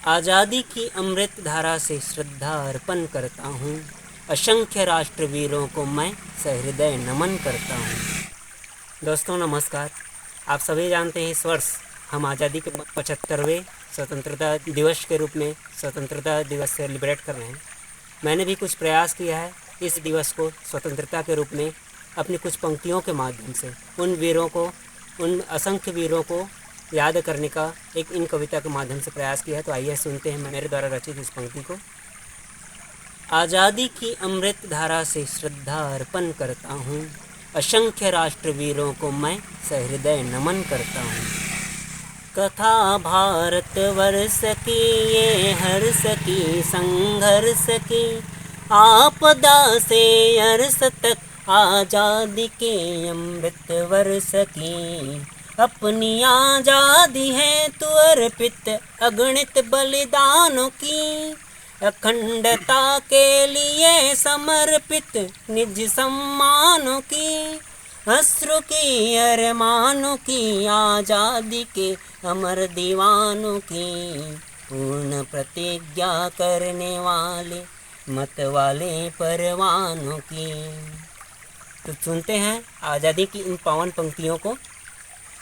आज़ादी की अमृत धारा से श्रद्धा अर्पण करता हूँ। असंख्य राष्ट्रवीरों को मैं सहृदय नमन करता हूँ। दोस्तों नमस्कार। आप सभी जानते हैं इस वर्ष हम आज़ादी के 75वें स्वतंत्रता दिवस के रूप में स्वतंत्रता दिवस सेलिब्रेट कर रहे हैं। मैंने भी कुछ प्रयास किया है इस दिवस को स्वतंत्रता के रूप में अपनी कुछ पंक्तियों के माध्यम से उन असंख्य वीरों को याद करने का एक इन कविता के माध्यम से प्रयास किया है। तो आइए सुनते हैं मेरे द्वारा रचित इस पंक्ति को। आज़ादी की अमृत धारा से श्रद्धा अर्पण करता हूँ। असंख्य राष्ट्रवीरों को मैं सहृदय नमन करता हूँ। कथा भारत वर्ष की ये हर्ष की संघर्ष की, आपदा से अरस तक आज़ादी के अमृत वर्ष की। अपनी आज़ादी है तो अर्पित अगणित बलिदानों की, अखंडता के लिए समर्पित निज सम्मानों की। अश्रु की अरमानों की, आज़ादी के अमर दीवानों की। पूर्ण प्रतिज्ञा करने वाले मत वाले परवानों की। तो सुनते हैं आज़ादी की इन पावन पंक्तियों को।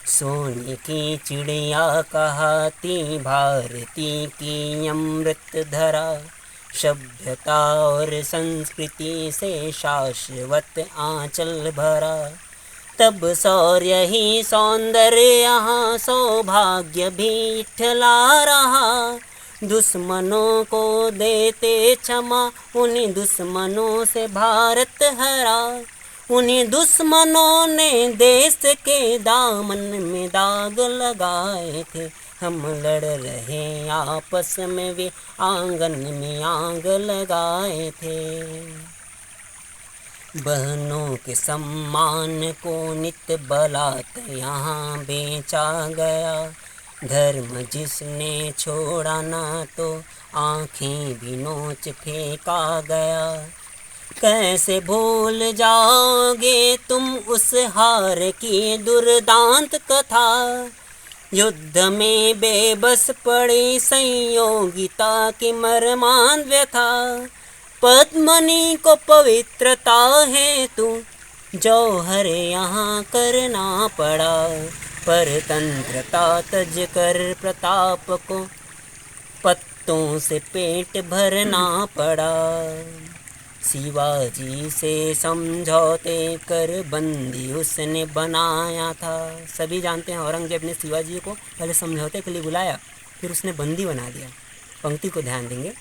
सोने की चिड़िया कहती भारती की अमृत धरा, सभ्यता और संस्कृति से शाश्वत आंचल भरा। तब शौर्य ही सौंदर्य यहाँ सौभाग्य भी इठला रहा। दुश्मनों को देते क्षमा, उन्हीं दुश्मनों से भारत हरा। उन्हीं दुश्मनों ने देश के दामन में दाग लगाए थे। हम लड़ रहे आपस में, वे आंगन में आग लगाए थे। बहनों के सम्मान को नित बलात् यहाँ बेचा गया। धर्म जिसने छोड़ा ना तो आँखें भी नोच फेंका गया। कैसे भूल जाओगे तुम उस हार की दुर्दांत कथा। युद्ध में बेबस पड़ी संयोगिता की मर्मांत व्यथा। पद्मनी को पवित्रता है तू जौहर यहाँ करना पड़ा। परतंत्रता तज कर प्रताप को पत्तों से पेट भरना पड़ा। शिवाजी से समझौते कर बंदी उसने बनाया था। सभी जानते हैं औरंगजेब ने शिवाजी को पहले समझौते के लिए बुलाया, फिर उसने बंदी बना दिया। पंक्ति को ध्यान देंगे।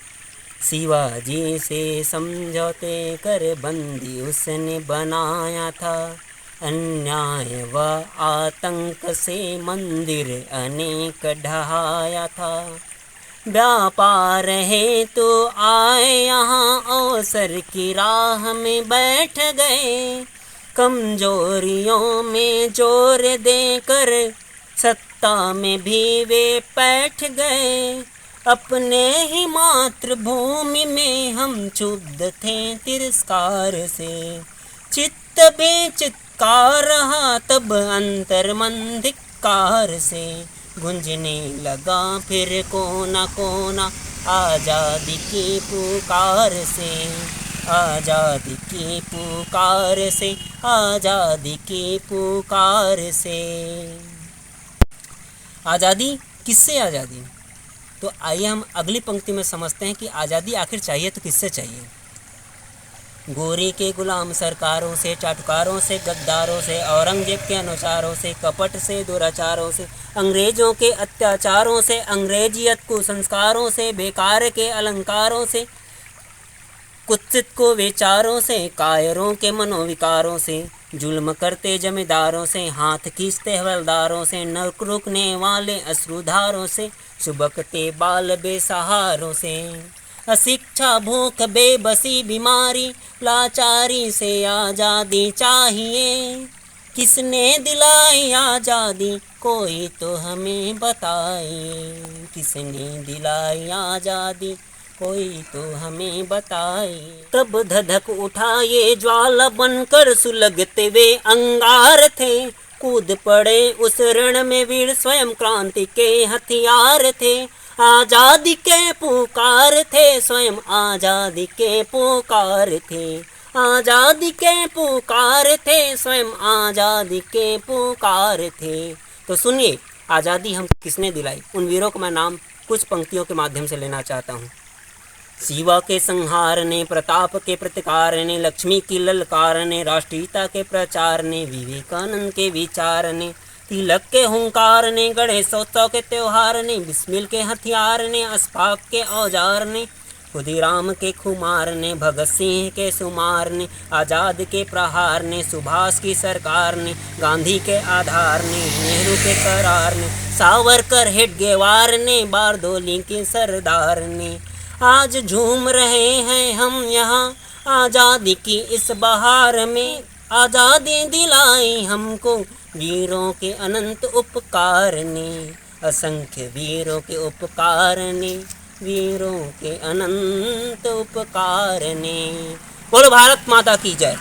शिवाजी से समझौते कर बंदी उसने बनाया था। अन्याय व आतंक से मंदिर अनेक ढहाया था। व्यापार है तो आए यहाँ अवसर की राह में बैठ गए। कमजोरियों में जोर देकर सत्ता में भी वे बैठ गए। अपने ही मातृभूमि में हम क्षुब्ध थे तिरस्कार से। चित्त बेचित्कार रहा तब अंतर्मन धिक्कार से। गूंजने लगा फिर कोना कोना आज़ादी की पुकार से। आज़ादी की पुकार से, आज़ादी की पुकार से। आज़ादी किससे आज़ादी? तो आइए हम अगली पंक्ति में समझते हैं कि आज़ादी आखिर चाहिए तो किससे चाहिए। गोरी के गुलाम सरकारों से, चाटुकारों से, गद्दारों से, औरंगजेब के अनुसारों से, कपट से, दुराचारों से, अंग्रेजों के अत्याचारों से, अंग्रेजियत कुसंस्कारों से, बेकार के अलंकारों से, कुत्सित को विचारों से, कायरों के मनोविकारों से, जुल्म करते जमींदारों से, हाथ खींचते हवलदारों से, नरक रुकने वाले अश्रुधारों से, सुबकते बाल बेसहारों से। अशिक्षा भूख बेबसी बीमारी लाचारी से आज़ादी चाहिए। किसने दिलाई आज़ादी कोई तो हमें बताए। किसने दिलाई आज़ादी कोई तो हमें बताए। तब धधक उठा ये ज्वाला बनकर सुलगते वे अंगार थे। कूद पड़े उस रण में वीर स्वयं क्रांति के हथियार थे। आजादी के पुकार थे, स्वयं आजादी के पुकार थे, आजादी के पुकार थे, स्वयं आजादी के पुकार थे। तो सुनिए, आज़ादी हम किसने दिलाई, उन वीरों को मैं नाम कुछ पंक्तियों के माध्यम से लेना चाहता हूँ। शिवा के संहार ने, प्रताप के प्रतिकार ने, लक्ष्मी की ललकार ने, राष्ट्रीयता के प्रचार ने, विवेकानंद के विचार ने, तिलक के हुंकार ने, गणेशोत्सव के त्योहार ने, बिस्मिल के हथियार ने, अस्फाक के औजार ने, खुदीराम के खुमार ने, भगत सिंह के सुमार ने, आज़ाद के प्रहार ने, सुभाष की सरकार ने, गांधी के आधार ने, नेहरू के करार ने, सावरकर हेडगेवार ने, बारदोली के सरदार ने। आज झूम रहे हैं हम यहाँ आज़ादी की इस बहार में, आज़ादी दिलाई हमको वीरों के अनंत उपकार ने, असंख्य वीरों के उपकार ने, वीरों के अनंत उपकार ने। बोलो भारत माता की जय।